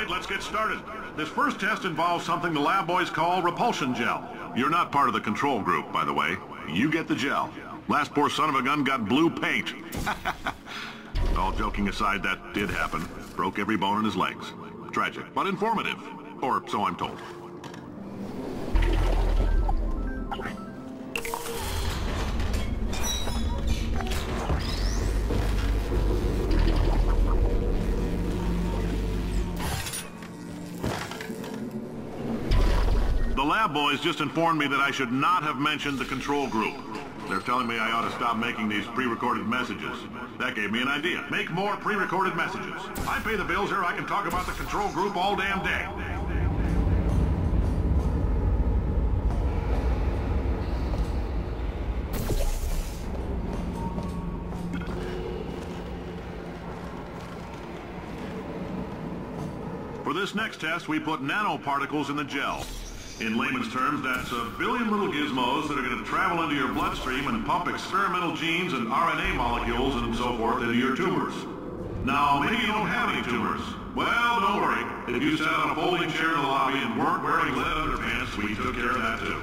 right, let's get started. This first test involves something the lab boys call repulsion gel. You're not part of the control group, by the way. You get the gel. Last poor son of a gun got blue paint. All joking aside, that did happen. Broke every bone in his legs. Tragic, but informative. Or so I'm told. The lab boys just informed me that I should not have mentioned the control group. They're telling me I ought to stop making these pre-recorded messages. That gave me an idea. Make more pre-recorded messages. I pay the bills here, I can talk about the control group all damn day. For this next test, we put nanoparticles in the gel. In layman's terms, that's a billion little gizmos that are going to travel into your bloodstream and pump experimental genes and RNA molecules and so forth into your tumors. Now, maybe you don't have any tumors. Well, don't worry. If you sat on a folding chair in the lobby and weren't wearing lead underpants, we took care of that too.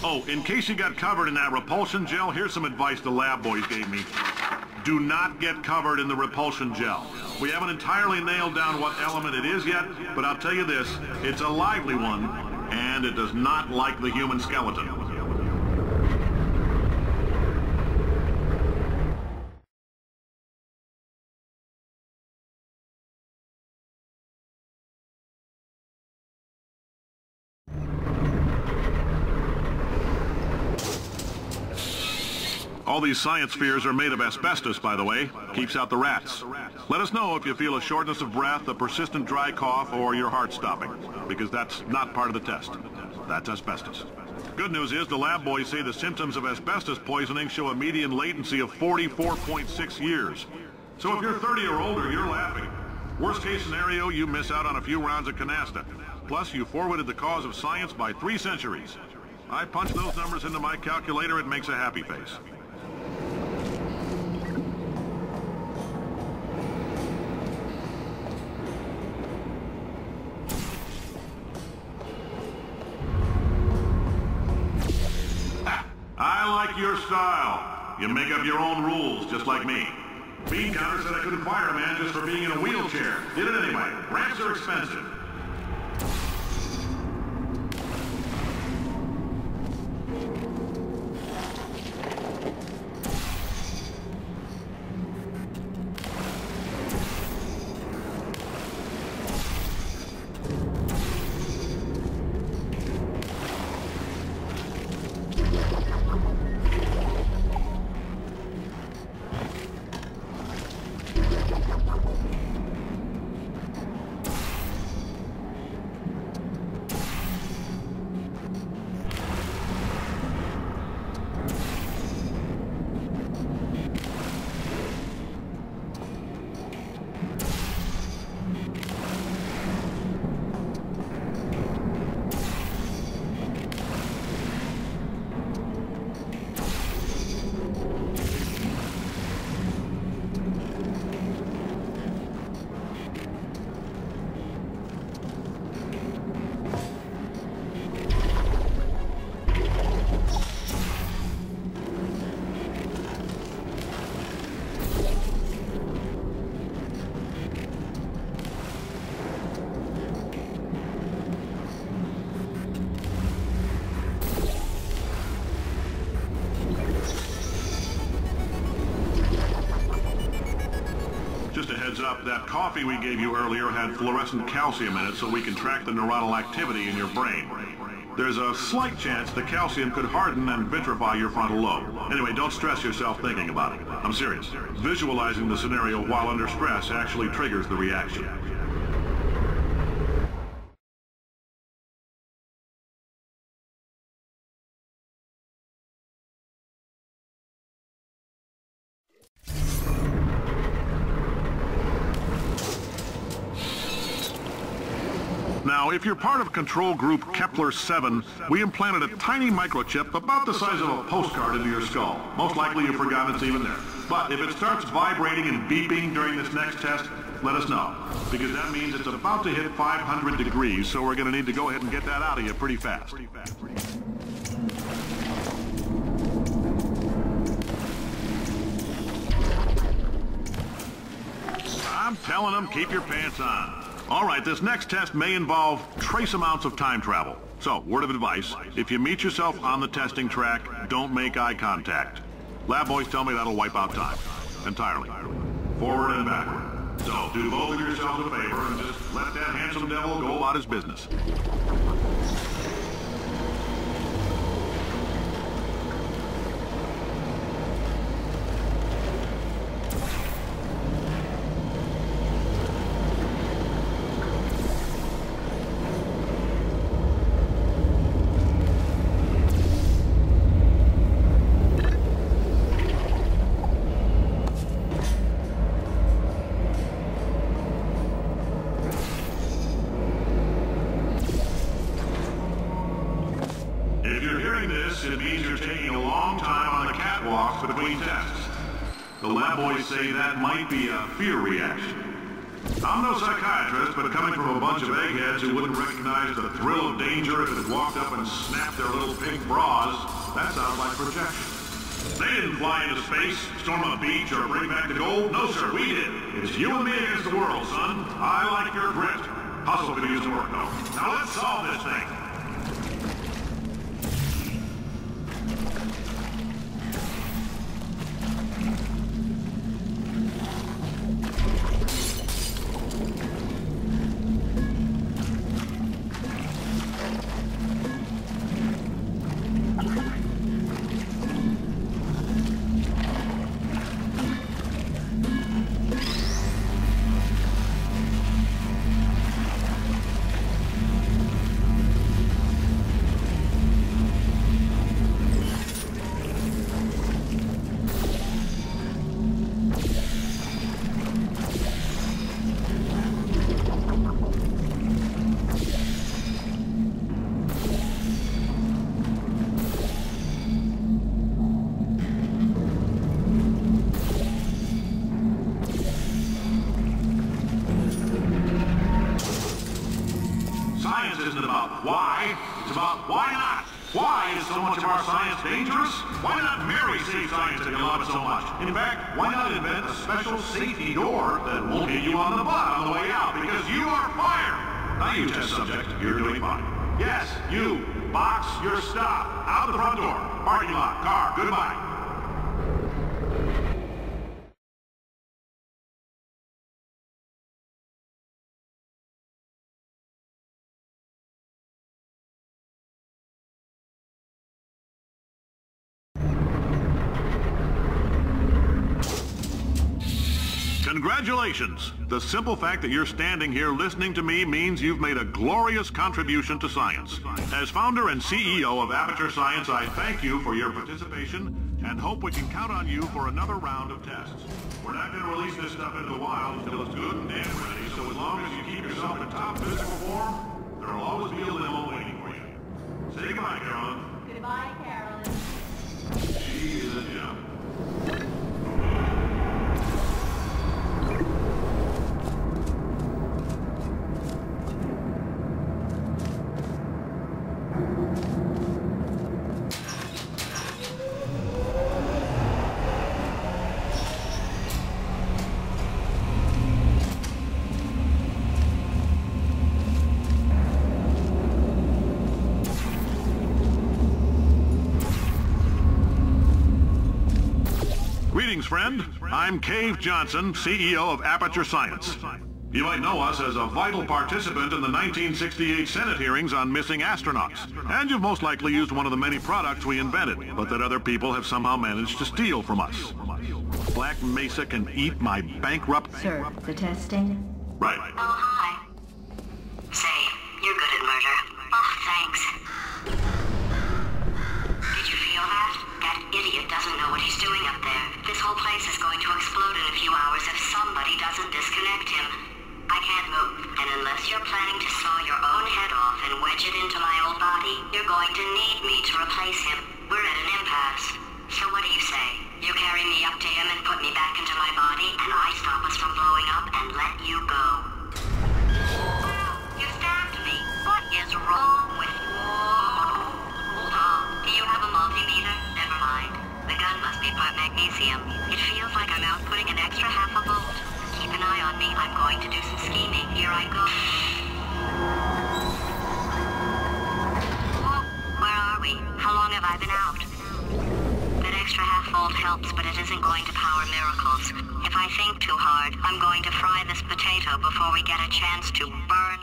Oh, in case you got covered in that repulsion gel, here's some advice the lab boys gave me. Do not get covered in the repulsion gel. We haven't entirely nailed down what element it is yet, but I'll tell you this, it's a lively one, and it does not like the human skeleton. All these science spheres are made of asbestos, by the way. Keeps out the rats. Let us know if you feel a shortness of breath, a persistent dry cough, or your heart stopping, because that's not part of the test. That's asbestos. Good news is the lab boys say the symptoms of asbestos poisoning show a median latency of 44.6 years. So if you're 30 or older, you're laughing. Worst case scenario, you miss out on a few rounds of canasta. Plus, you forwarded the cause of science by 3 centuries. I punch those numbers into my calculator, it makes a happy face. I like your style. You make up your own rules, just like me. Bean Counter said I couldn't fire a man just for being in a wheelchair. Did it anyway. Ramps are expensive. up, that coffee we gave you earlier had fluorescent calcium in it so we can track the neuronal activity in your brain. There's a slight chance the calcium could harden and vitrify your frontal lobe. Anyway, don't stress yourself thinking about it. I'm serious. Visualizing the scenario while under stress actually triggers the reaction. Now, if you're part of control group Kepler-7, we implanted a tiny microchip about the size of a postcard into your skull. Most likely you've forgotten it's even there. But if it starts vibrating and beeping during this next test, let us know. Because that means it's about to hit 500 degrees, so we're going to need to go ahead and get that out of you pretty fast. I'm telling them, keep your pants on. All right, this next test may involve trace amounts of time travel. So, word of advice, if you meet yourself on the testing track, don't make eye contact. Lab boys tell me that'll wipe out time. Entirely. Forward and backward. So, do both of yourselves a favor and just let that handsome devil go about his business. It means you're taking a long time on the catwalks between tests. The lab boys say that might be a fear reaction. I'm no psychiatrist, but coming from a bunch of eggheads who wouldn't recognize the thrill of danger if it had walked up and snapped their little pink bras, that sounds like projection. They didn't fly into space, storm a beach, or bring back the gold. No, sir, we did. It's you and me against the world, son. I like your grit. Hustle could use some work, though. Now let's solve this thing. Isn't about why, it's about why not. Why is so much of our science dangerous? Why not marry safe science if you love it so much? In fact, why not invent a special safety door that won't hit you on the butt on the way out because you are fired? Now you test subject, you're doing fine. Yes, you, box your stuff. Out the front door, parking lot, car, goodbye. Congratulations! The simple fact that you're standing here listening to me means you've made a glorious contribution to science. As founder and CEO of Aperture Science, I thank you for your participation and hope we can count on you for another round of tests. We're not going to release this stuff into the wild until it's good and damn ready, so as long as you keep yourself in top physical form, there will always be a limo waiting for you. Say goodbye, Carolyn. Goodbye, Carolyn. She is a gem. Greetings, friend. I'm Cave Johnson, CEO of Aperture Science. You might know us as a vital participant in the 1968 Senate hearings on missing astronauts. And you've most likely used one of the many products we invented, but that other people have somehow managed to steal from us. Black Mesa can eat my bankrupt... Sir, the testing? Right. Oh, hi. Say, you're good at murder. Oh, thanks. Did you feel that? That idiot doesn't know what he's doing up there. This whole place is going to explode in a few hours if somebody doesn't disconnect him. I can't move, and unless you're planning to saw your own head off and wedge it into my old body, you're going to need me to replace him. We're at an impasse. So what do you say? You carry me up to him and put me back into my body, and I stop us from blowing up and let you go. You stabbed me. What is wrong with you? Oh, do you have a multimeter? Never mind. The gun must be part magnesium. It feels like I'm outputting an extra half a volt. Keep an eye on me. I'm going to do some scheming. Here I go. Oh, where are we? How long have I been out? That extra half volt helps, but it isn't going to power miracles. If I think too hard, I'm going to fry this potato before we get a chance to burn.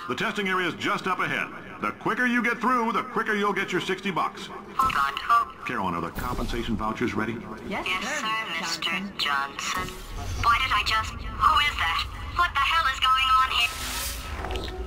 The testing area is just up ahead. The quicker you get through, the quicker you'll get your $60. Hold on, who? Carolyn, are the compensation vouchers ready? Yes, Yes, sir, Mr. Johnson. Why did I just... Who is that? What the hell is going on here?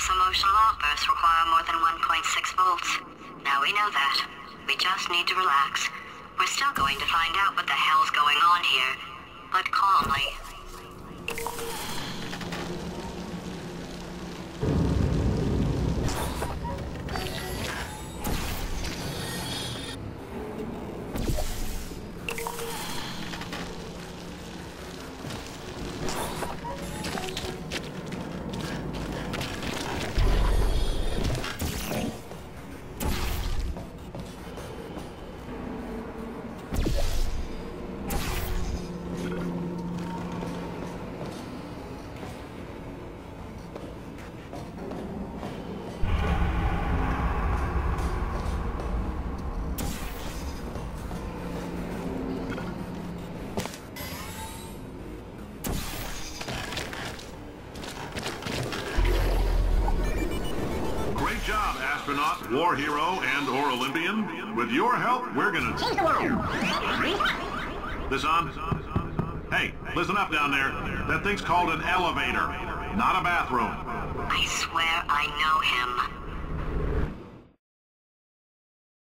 Emotional outbursts require more than 1.6 volts. Now we know that. We just need to relax. We're still going to find out what the hell's going on here, but calmly. Astronaut, war hero, and/or Olympian. With your help, we're gonna change the world. This on? Hey, listen up down there. That thing's called an elevator, not a bathroom. I swear I know him.